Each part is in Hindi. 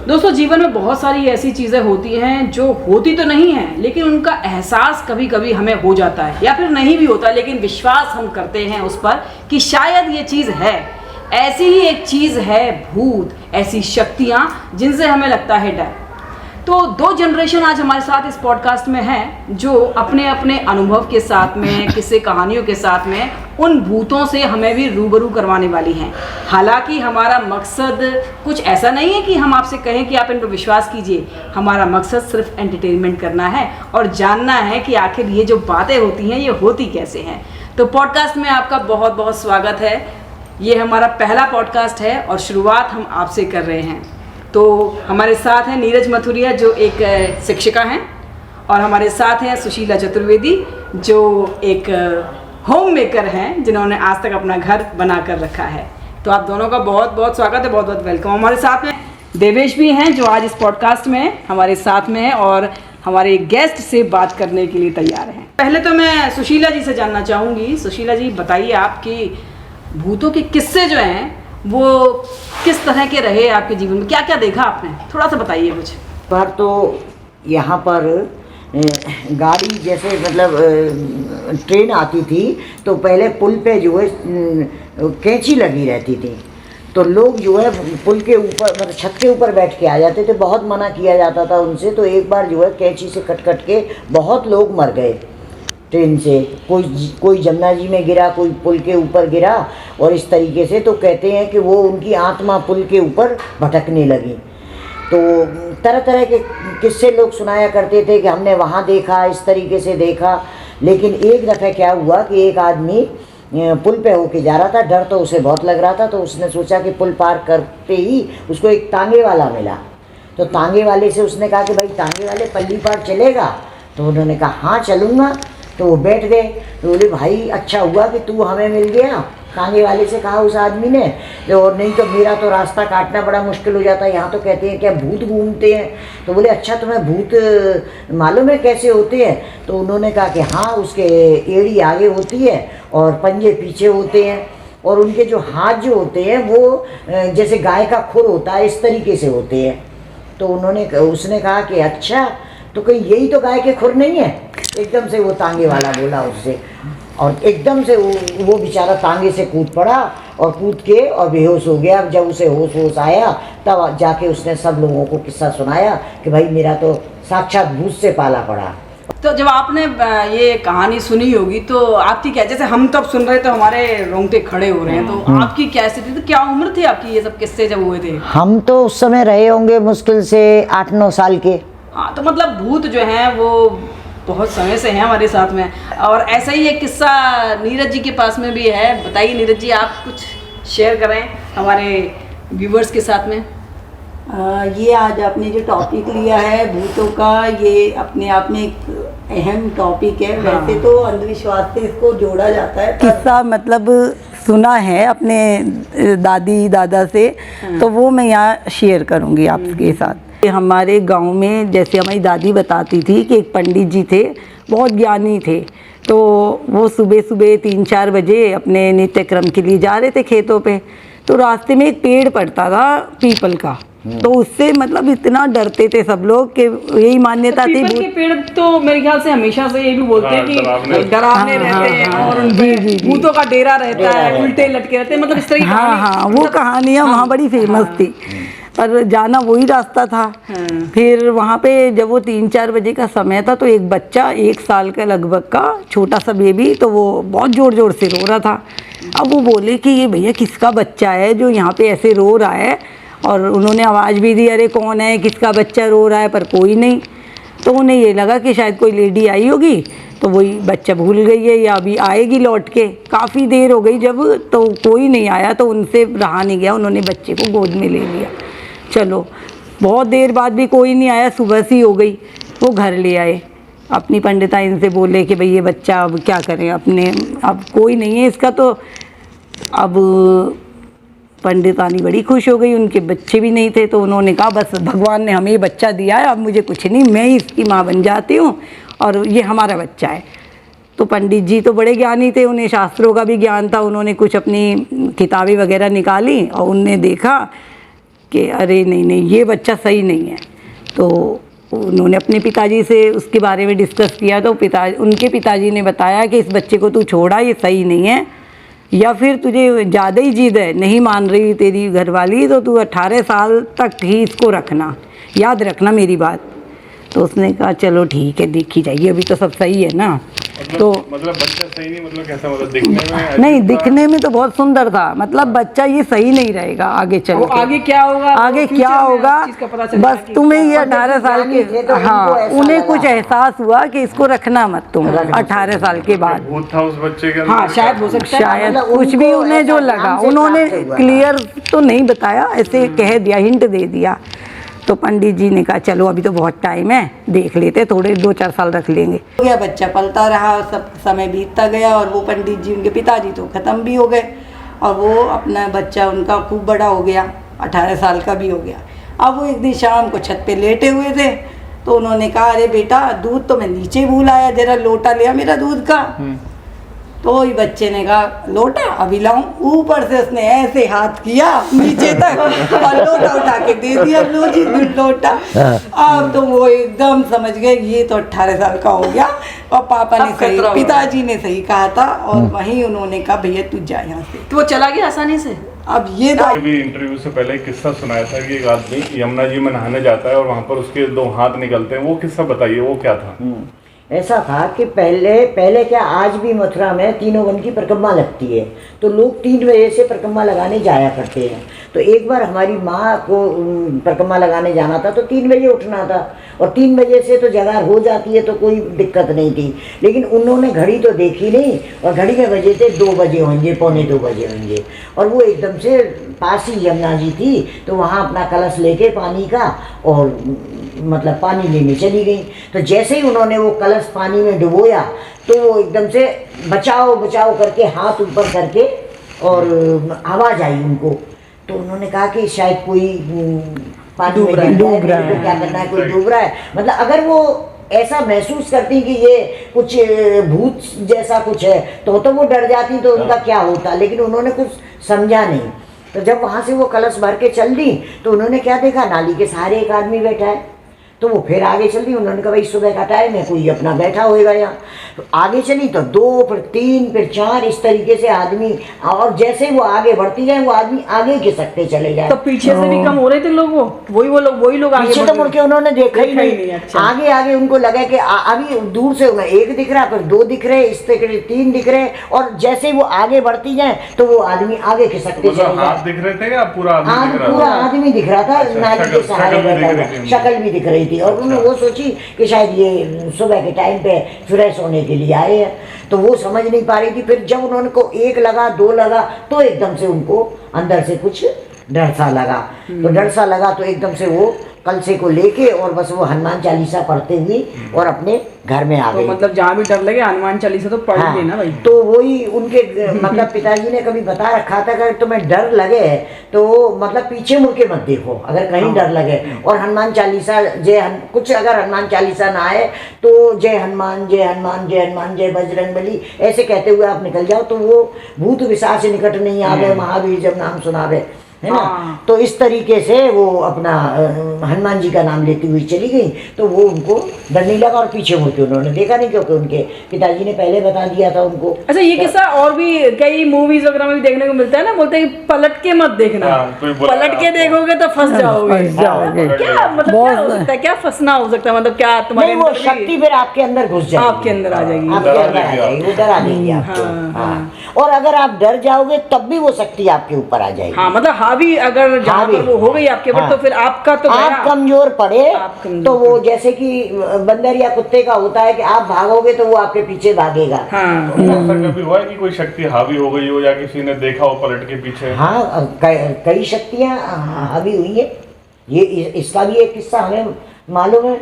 दोस्तों, जीवन में बहुत सारी ऐसी चीज़ें होती हैं जो होती तो नहीं हैं, लेकिन उनका एहसास कभी कभी हमें हो जाता है या फिर नहीं भी होता, लेकिन विश्वास हम करते हैं उस पर कि शायद ये चीज़ है। ऐसी ही एक चीज़ है भूत, ऐसी शक्तियाँ जिनसे हमें लगता है डर। तो दो जनरेशन आज हमारे साथ इस पॉडकास्ट में हैं जो अपने अपने अनुभव के साथ में, किस्से कहानियों के साथ में उन भूतों से हमें भी रूबरू करवाने वाली हैं। हालांकि हमारा मकसद कुछ ऐसा नहीं है कि हम आपसे कहें कि आप इन पर विश्वास कीजिए। हमारा मकसद सिर्फ एंटरटेनमेंट करना है और जानना है कि आखिर ये जो बातें होती हैं ये होती कैसे हैं। तो पॉडकास्ट में आपका बहुत बहुत स्वागत है। ये हमारा पहला पॉडकास्ट है और शुरुआत हम आपसे कर रहे हैं। तो हमारे साथ हैं नीरज मथुरिया जो एक शिक्षिका हैं, और हमारे साथ हैं सुशीला चतुर्वेदी जो एक होम मेकर हैं जिन्होंने आज तक अपना घर बना कर रखा है। तो आप दोनों का बहुत बहुत स्वागत है, बहुत बहुत वेलकम। हमारे साथ में देवेश भी हैं जो आज इस पॉडकास्ट में हमारे साथ में हैं और हमारे गेस्ट से बात करने के लिए तैयार हैं। पहले तो मैं सुशीला जी से जानना चाहूँगी। सुशीला जी, बताइए आपकी भूतों के किस्से जो हैं वो किस तरह के रहे आपके जीवन में, क्या क्या देखा आपने, थोड़ा सा बताइए कुछ। पर तो यहाँ पर गाड़ी जैसे मतलब ट्रेन आती थी तो पहले पुल पे जो है कैंची लगी रहती थी, तो लोग जो है पुल के ऊपर मतलब छत के ऊपर बैठ के आ जाते थे। बहुत मना किया जाता था उनसे, तो एक बार जो है कैंची से कट कट के बहुत लोग मर गए ट्रेन से। कोई जमुना जी में गिरा, कोई पुल के ऊपर गिरा, और इस तरीके से तो कहते हैं कि वो उनकी आत्मा पुल के ऊपर भटकने लगी। तो तरह तरह के किस्से लोग सुनाया करते थे कि हमने वहाँ देखा, इस तरीके से देखा। लेकिन एक दफ़े क्या हुआ कि एक आदमी पुल पे होके जा रहा था, डर तो उसे बहुत लग रहा था, तो उसने सोचा कि पुल पार करते ही उसको एक तांगे वाला मिला। तो तांगे वाले से उसने कहा कि भाई तांगे वाले पल्ली पार चलेगा? तो उन्होंने कहा हाँ चलूँगा। तो वो बैठ गए। तो बोले भाई अच्छा हुआ कि तू हमें मिल गया। तांगे वाले से कहा उस आदमी ने, और नहीं तो मेरा तो रास्ता काटना बड़ा मुश्किल हो जाता है, यहाँ तो कहते हैं क्या भूत घूमते हैं। तो बोले अच्छा तुम्हें भूत मालूम है कैसे होते हैं? तो उन्होंने कहा कि हाँ, उसके एड़ी आगे होती है और पंजे पीछे होते हैं, और उनके जो हाथ जो होते हैं वो जैसे गाय का खुर होता है इस तरीके से होते हैं। तो उसने कहा कि अच्छा, तो कहीं यही तो गाय के खुर नहीं है? एकदम से वो तांगे वाला बोला उससे, और एकदम से वो बेचारा तांगे से कूद पड़ा और कूद के और बेहोश हो गया। जब उसे होश आया तब जाके उसने सब लोगों को किस्सा सुनाया कि भाई मेरा तो साक्षात भूत से पाला पड़ा। तो जब आपने ये कहानी सुनी होगी तो आपकी क्या, जैसे हम तब सुन रहे तो हमारे रोंगटे खड़े हो रहे हैं, तो आपकी क्या स्थिति थी, क्या उम्र थी आपकी ये सब किस्से जब हुए थे? हम तो उस समय रहे होंगे मुश्किल से 8-9 साल के। हाँ, तो मतलब भूत जो हैं वो बहुत समय से हैं हमारे साथ में। और ऐसा ही एक किस्सा नीरज जी के पास में भी है। बताइए नीरज जी, आप कुछ शेयर करें हमारे व्यूवर्स के साथ में। ये आज आपने जो टॉपिक लिया है भूतों का, ये अपने आप में एक अहम टॉपिक है। हाँ। वैसे तो अंधविश्वास से इसको जोड़ा जाता है, किस्सा मतलब सुना है अपने दादी दादा से, तो वो मैं यहाँ शेयर करूँगी आपके साथ। हमारे गांव में जैसे हमारी दादी बताती थी कि एक पंडित जी थे, बहुत ज्ञानी थे। तो वो सुबह सुबह 3-4 बजे अपने नित्य क्रम के लिए जा रहे थे खेतों पे। तो रास्ते में एक पेड़ पड़ता था पीपल का, तो उससे मतलब इतना डरते थे सब लोग कि यही मान्यता थी। पीपल के पेड़ तो मेरे ख्याल से हमेशा से ये भी बोलते हैं कि डरावने रहते हैं और उनपे भूतों का डेरा रहता है, उल्टे लटके रहते हैं, मतलब इस तरह की हाँ, वो कहानियाँ वहाँ बड़ी फेमस थी, पर जाना वही रास्ता था। फिर वहाँ पे जब वो 3-4 बजे का समय था तो एक बच्चा 1 साल का लगभग का छोटा सा बेबी, तो वो बहुत ज़ोर ज़ोर से रो रहा था। अब वो बोले कि ये भैया किसका बच्चा है जो यहाँ पे ऐसे रो रहा है, और उन्होंने आवाज़ भी दी अरे कौन है, किसका बच्चा रो रहा है, पर कोई नहीं। तो उन्हें ये लगा कि शायद कोई लेडी आई होगी, तो वही बच्चा भूल गई है या अभी आएगी लौट के। काफ़ी देर हो गई जब, तो कोई नहीं आया, तो उनसे रहा नहीं गया, उन्होंने बच्चे को गोद में ले लिया। चलो बहुत देर बाद भी कोई नहीं आया, सुबह सी हो गई, वो घर ले आए। अपनी पंडिताइन से बोले कि भाई ये बच्चा अब क्या करें, अब कोई नहीं है इसका। तो अब पंडितानी बड़ी खुश हो गई, उनके बच्चे भी नहीं थे, तो उन्होंने कहा बस भगवान ने हमें ये बच्चा दिया है, अब मुझे कुछ नहीं, मैं ही इसकी माँ बन जाती हूँ और ये हमारा बच्चा है। तो पंडित जी तो बड़े ज्ञानी थे, उन्हें शास्त्रों का भी ज्ञान था। उन्होंने कुछ अपनी किताबें वगैरह निकाली और उनने देखा कि अरे नहीं नहीं ये बच्चा सही नहीं है। तो उन्होंने अपने पिताजी से उसके बारे में डिस्कस किया, तो उनके पिताजी ने बताया कि इस बच्चे को तू छोड़ा, ये सही नहीं है, या फिर तुझे ज़्यादा ही जिद है, नहीं मान रही तेरी घरवाली, तो तू 18 साल तक ही इसको रखना, याद रखना मेरी बात। तो उसने कहा चलो ठीक है, देखी जाएगी, अभी तो सब सही है ना। तो मतलब बच्चा सही नहीं, मतलब कैसा, मतलब दिखने में नहीं, दिखने में तो बहुत सुंदर था, मतलब बच्चा ये सही नहीं रहेगा आगे चल वो के। आगे क्या होगा, आगे वो क्या फ्यूचर में होगा, उस चीज़ का पता चलेगा बस कि तुम्हें ये क्या 18 साल थे के, तो उनको हाँ ऐसा उन्हें लगा। कुछ एहसास हुआ कि इसको रखना मत तुम 18 साल के बाद। भूत था उस बच्चे के अंदर। हाँ शायद हो सकता है। शायद मतलब कुछ भी उनको उन्हें जो ऐसा लगा, नाम से उन्होंने प्राप्त हुआ। क्लियर तो नहीं बताया, ऐसे कह दिया, हिंट दे दिया। तो पंडित जी ने कहा चलो अभी तो बहुत टाइम है, देख लेते, थोड़े 2-4 साल रख लेंगे। गया बच्चा पलता रहा, सब समय बीतता गया, और वो पंडित जी, उनके पिताजी तो ख़त्म भी हो गए, और वो अपना बच्चा उनका खूब बड़ा हो गया, 18 साल का भी हो गया। अब वो एक दिन शाम को छत पे लेटे हुए थे, तो उन्होंने कहा अरे बेटा दूध तो मैं नीचे भूल आया, जरा लोटा लिया मेरा दूध का। तो वही बच्चे ने कहा लोटा अभी लाऊं, ऊपर से उसने ऐसे हाथ किया नीचे तक और लोटा उठा के दे दिया, लो जी लोटा। अब तो वो एकदम समझ गए ये तो 18 साल का हो गया, और पापा ने अब सही, खतरा हो गया। पिताजी ने सही कहा था, और वहीं उन्होंने कहा भैया तू जा यहाँ से। तो वो चला गया आसानी से। अब ये तो अभी इंटरव्यू से पहले एक किस्सा सुनाया था कि एक आदमी यमुना जी में नहाने जाता है और वहाँ पर उसके 2 हाथ निकलते हैं, वो किस्सा बताइए, वो क्या था? ऐसा था कि पहले क्या, आज भी मथुरा में तीनों वन की परिक्रमा लगती है, तो लोग 3 बजे से परिक्रमा लगाने जाया करते हैं। तो एक बार हमारी माँ को परिक्रमा लगाने जाना था, तो 3 बजे उठना था, और 3 बजे से तो जगह हो जाती है तो कोई दिक्कत नहीं थी। लेकिन उन्होंने घड़ी तो देखी नहीं, और घड़ी में बजे थे 2 बजे होंगे, पौने 2 बजे होंगे, और वो एकदम से पास ही यमुना जी थी, तो वहाँ अपना कलश लेके पानी का और मतलब पानी लेने चली गई। तो जैसे ही उन्होंने वो कलश पानी में डुबोया, तो वो एकदम से बचाओ बचाओ करके हाथ ऊपर करके, और आवाज़ आई उनको। तो उन्होंने कहा कि शायद कोई पानी में डूब रहा है, क्या करना है, कोई डूब रहा है। मतलब अगर वो ऐसा महसूस करती कि ये कुछ भूत जैसा कुछ है, तो वो डर जाती, तो उनका क्या होता। लेकिन उन्होंने कुछ समझा नहीं। तो जब वहाँ से वो कलश भर के चल दी, तो उन्होंने क्या देखा, नाली के सहारे एक आदमी बैठा है। तो वो फिर आगे चल दी, उन्होंने कहा भाई सुबह का टाइम है, कोई अपना बैठा होएगा यहाँ। तो आगे चली तो 2, फिर 3, फिर 4, इस तरीके से आदमी, और जैसे वो आगे बढ़ती जाए, वो आदमी आगे खिसकते चले जाए। तो पीछे से भी कम हो रहे थे लोग, वही लोग आगे पीछे बढ़ तो रहे मुड़ के उन्होंने देखा ही नहीं। अच्छा। आगे आगे उनको लगा कि अभी दूर से उन्हें 1 दिख रहा, फिर 2 दिख रहे, इस तरह 3 दिख रहे, और जैसे ही वो आगे बढ़ती जाए तो वो आदमी आगे खिसकते चले मतलब हाथ जाए। दिख रहे थे या पूरा आदमी दिख रहा पूरा था? आदमी दिख रहा था, अच्छा, नाली के सहारे बैठा हुआ, शक्ल भी दिख रही थी। और उन्होंने वो सोची कि शायद ये सुबह के टाइम पे फ्रेश होने के लिए आए हैं, तो वो समझ नहीं पा रही थी। फिर जब उन्होंने को 1 लगा, 2 लगा, तो एकदम से उनको अंदर से कुछ डर सा लगा। तो डर सा लगा तो एकदम से वो कलसे को लेके और बस वो हनुमान चालीसा पढ़ते हुए और अपने घर में आ तो गए। मतलब जहाँ भी डर लगे हनुमान चालीसा तो पढ़ हाँ, लेना भाई। तो वही उनके मतलब पिताजी ने कभी बता रखा था कि तुम्हें डर लगे तो मतलब पीछे मुड़ के मत देखो, अगर कहीं डर लगे। और हनुमान चालीसा कुछ अगर हनुमान चालीसा ना आए तो जय हनुमान जय हनुमान जय हनुमान जय बजरंगबली ऐसे कहते हुए आप निकल जाओ, तो वो भूत विशाच निकट नहीं आवे, महावीर जब नाम सुनावे, है ना। हाँ। तो इस तरीके से वो अपना हनुमान जी का नाम लेती हुई चली गई, तो वो उनको डर नहीं लगा और पीछे मुड़ के उन्होंने देखा नहीं, क्योंकि उनके पिताजी ने पहले बता दिया था उनको। अच्छा, ये किस्सा और भी कई मूवीज वगैरह में भी देखने को मिलता है ना, बोलते हैं कि पलट के मत देखना, कोई बुला पलट के देखोगे तो फंस जाओगे। फंस जाओगे। क्या मतलब क्या हो सकता है, क्या फंसना हो सकता है, मतलब क्या तुम्हारे नहीं, वो अंदर भी शक्ति फिर आपके अंदर घुस जाएगी, आपके अंदर आ जाएगी। आपके अंदर आ जाएगी, वो डरा देगी आपको। हाँ। और अगर आप डर जाओगे तब भी वो शक्ति आपके ऊपर आ जाएगी। हाँ, मतलब हावी अगर जहाँ पर वो हो गई आपके ऊपर, तो फिर आपका तो आप गया। कमजोर पड़े आप कमजोर तो वो जैसे कि बंदर या कुत्ते का होता है कि आप भागोगे तो वो आपके पीछे भागेगा। हाँ, तो ऐसा कभी हुआ है कि कोई शक्ति हावी हो गई हो या किसी ने देखा हो पलट के पीछे? हाँ, कई शक्तियाँ हावी हुई है। ये इसका भी एक किस्सा हमें मालूम है।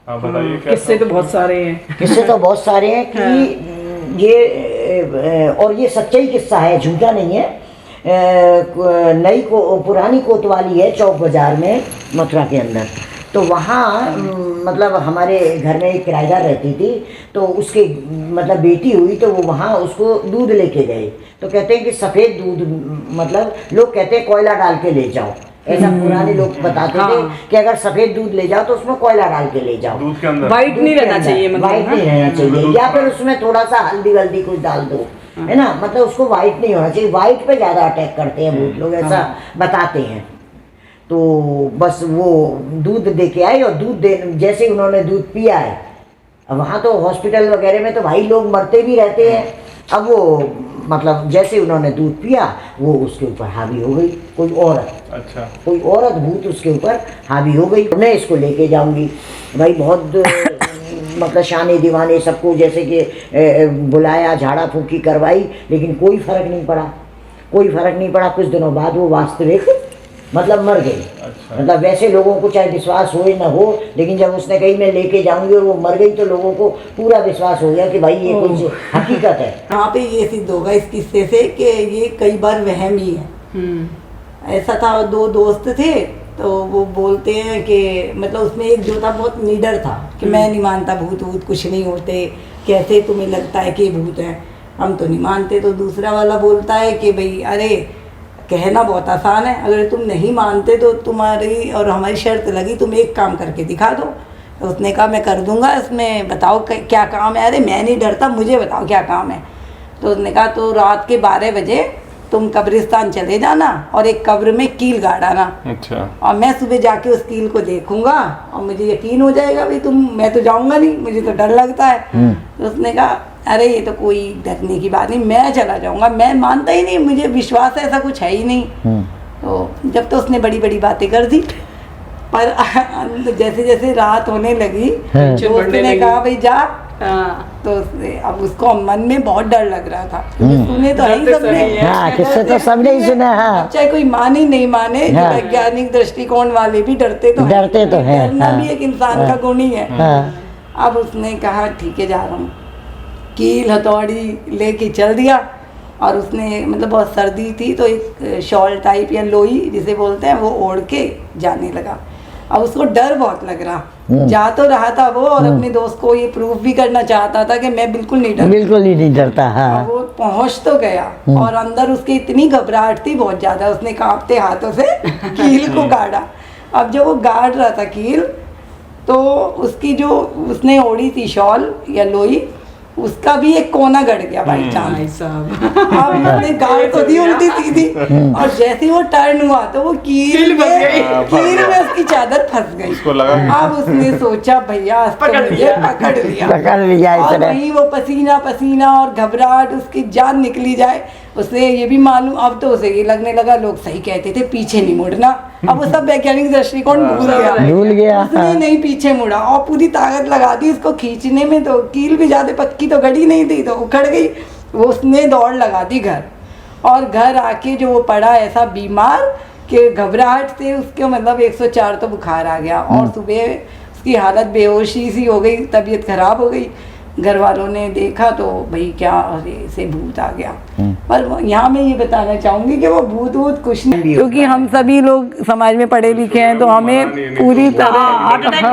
हाँ बताइए। किस्से तो बहुत सारे हैं। किस्से तो बहुत सारे हैं कि ये और ये सच्चाई किस्सा है, झूठा नहीं है। पुरानी कोतवाली है चौक बाजार में मथुरा के अंदर। तो वहाँ मतलब हमारे घर में एक किराएदार रहती थी, तो उसके मतलब बेटी हुई, तो वो वहाँ उसको दूध लेके गए। तो कहते हैं कि सफ़ेद दूध, मतलब लोग कहते हैं कोयला डाल के ले जाओ, ऐसा पुराने लोग बताते थे कि अगर सफेद दूध ले जाओ तो उसमें कोयला डाल के ले जाओ, दूध के अंदर वाइट नहीं रहना चाहिए, मतलब वाइट नहीं रहना चाहिए, या फिर उसमें थोड़ा सा हल्दी वल्दी कुछ डाल दो, है ना, मतलब उसको वाइट नहीं होना चाहिए, वाइट पे ज्यादा अटैक करते हैं भूत लोग, ऐसा बताते हैं। तो बस वो दूध दे के आए और दूध दे जैसे उन्होंने दूध पिया है, अब वहाँ तो हॉस्पिटल वगैरह में तो भाई लोग मरते भी रहते हैं, अब वो मतलब जैसे उन्होंने दूध पिया वो उसके ऊपर हावी हो गई कोई औरत, अच्छा, कोई औरत भूत उसके ऊपर हावी हो गई। मैं इसको लेके जाऊंगी भाई, बहुत मतलब शाने दीवाने सबको जैसे कि बुलाया, झाड़ा फूकी करवाई, लेकिन कोई फर्क नहीं पड़ा, कोई फर्क नहीं पड़ा। कुछ दिनों बाद वो वास्तविक मतलब मर गई। अच्छा। मतलब वैसे लोगों को चाहे विश्वास हो ना हो, लेकिन जब उसने कही मैं लेके जाऊंगी और वो मर गई तो लोगों को पूरा विश्वास हो गया कि भाई ये कुछ हकीकत है। यहाँ पे ये सिद्ध होगा इस किस्से से कि ये कई बार वहम ही है। ऐसा था, दो दोस्त थे तो वो बोलते हैं कि मतलब उसमें एक जो था बहुत नीडर था कि मैं नहीं मानता भूत वूत कुछ नहीं होते, कैसे तुम्हें लगता है कि भूत है, हम तो नहीं मानते। तो दूसरा वाला बोलता है कि भाई अरे कहना बहुत आसान है, अगर तुम नहीं मानते तो तुम्हारी और हमारी शर्त लगी, तुम एक काम करके दिखा दो। तो उसने कहा मैं कर दूंगा, इसमें बताओ क्या काम है। अरे मैं नहीं डरता, मुझे बताओ क्या काम है। तो उसने कहा तो रात के 12 बजे तुम कब्रिस्तान चले जाना और एक कब्र में कील गाड़ आना। अच्छा। और मैं सुबह जाके उस कील को देखूंगा और मुझे यकीन हो जाएगा भाई मैं तो जाऊंगा नहीं, मुझे तो डर लगता है। तो उसने कहा अरे ये तो कोई डरने की बात नहीं, मैं चला जाऊंगा, मैं मानता ही नहीं, मुझे विश्वास है, ऐसा कुछ है ही नहीं। तो जब तो उसने बड़ी बड़ी बातें कर दी, पर जैसे जैसे रात होने लगी तो उसने कहा भाई जा। तो अब उसको मन में बहुत डर लग रहा था, सुने तो नहीं सबने, किससे तो सबने ही सुना। हाँ, चाहे कोई माने नहीं माने, वैज्ञानिक दृष्टिकोण वाले भी डरते तो हैं। डरना भी एक इंसान का गुण ही है। अब उसने कहा ठीक है जा रहा हूँ, कील हथौड़ी लेके चल दिया। और उसने मतलब बहुत सर्दी थी तो एक शॉल टाइप या लोई जिसे बोलते हैं वो ओढ़ के जाने लगा। अब उसको डर बहुत लग रहा, जा तो रहा था वो और अपने दोस्त को ये प्रूफ भी करना चाहता था कि मैं बिल्कुल नहीं डरता, बिल्कुल ही नहीं डरता। हाँ। वो पहुंच तो गया और अंदर उसकी इतनी घबराहट थी बहुत ज्यादा, उसने कांपते हाथों से कील को गाड़ा। अब जब वो गाड़ रहा था कील तो उसकी जो उसने ओढ़ी थी शॉल या लोई, उसका भी एक कोना गड़ गया बाई चांस। अब उसने गाड़ तो दी उल्टी सीधी और जैसे वो टर्न हुआ तो वो कील में उसकी चादर फंस गई। अब उसने सोचा भैया पकड़ लिया और वहीं वो पसीना पसीना और घबराहट, उसकी जान निकली जाए। उसे ये भी मालूम, अब तो उसे ये लगने लगा लोग सही कहते थे पीछे नहीं मुड़ना, अब वो सब वैज्ञानिक दृष्टिकोण भूल गया। उसने नहीं पीछे मुड़ा और पूरी ताकत लगा दी उसको खींचने में, तो कील भी ज्यादा पक्की तो गड़ी नहीं थी तो उखड़ गई। वो उसने दौड़ लगा दी घर, और घर आके जो वो पड़ा ऐसा बीमार कि घबराहट से उसके मतलब 104 तो बुखार आ गया और सुबह उसकी हालत बेहोशी सी हो गई, तबीयत खराब हो गई। घर वालों ने देखा तो भाई क्या से भूत आ गया। पर यहाँ मैं ये बताना चाहूंगी कि वो भूत वूत कुछ नहीं, क्योंकि हम सभी लोग समाज में पढ़े लिखे हैं तो हमें पूरी तरह हार्ट अटैक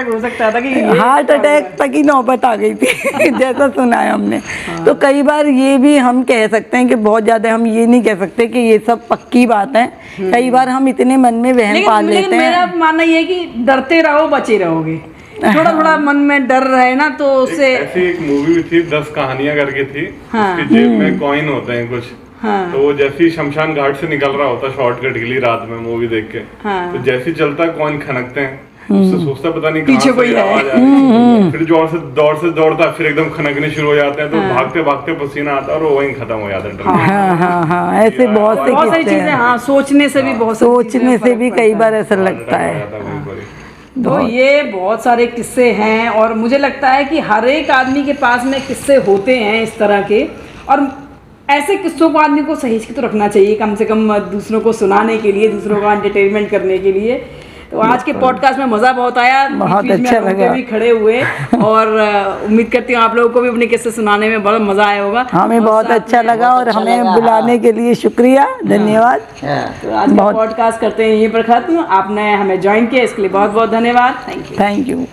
हो सकता था कि हार्ट अटैक तक ही नौबत आ गई थी जैसा सुना है हमने। तो कई बार ये भी हम कह सकते हैं कि बहुत ज्यादा हम ये नहीं कह सकते कि ये सब पक्की बात है। कई बार हम इतने मन में वहम पाल लेते हैं। मेरा मानना ये है कि डरते रहो बचे रहोगे, थोड़ा थोड़ा मन में डर रहे ना तो उससे। ऐसी एक मूवी भी थी 10 कहानियां करके थी। हाँ। उसकी जेब में कॉइन होते हैं कुछ। हाँ। तो वो जैसे ही शमशान घाट से निकल रहा होता शॉर्टकट के लिए रात में मूवी देख के। हाँ। तो जैसे ही चलता कॉइन खनकते हैं, उससे सोचता पता नहीं पीछे कोई है, आवाज आ रही है। फिर जोर से दौड़ता फिर एकदम खनकने शुरू हो जाते हैं, तो भागते भागते पसीना आता है और वो वहीं खत्म हो जाता है। हाँ, ऐसे बहुत सारी चीजें। हाँ, सोचने से भी कई बार ऐसा लगता है। तो ये बहुत सारे किस्से हैं और मुझे लगता है कि हर एक आदमी के पास में किस्से होते हैं इस तरह के, और ऐसे किस्सों को आदमी को सहेज के तो रखना चाहिए, कम से कम दूसरों को सुनाने के लिए, दूसरों का एंटरटेनमेंट करने के लिए। तो आज के पॉडकास्ट में मज़ा बहुत आया, बहुत अच्छा लगा, भी खड़े हुए और उम्मीद करती हूँ आप लोगों को भी अपने किस्से सुनाने में बड़ा मज़ा आया होगा। हमें बहुत अच्छा लगा और हमें बुलाने के लिए शुक्रिया, धन्यवाद। तो आज का पॉडकास्ट करते हैं यहीं पर खत्म। आपने हमें ज्वाइन किया इसके लिए बहुत बहुत धन्यवाद। Thank you.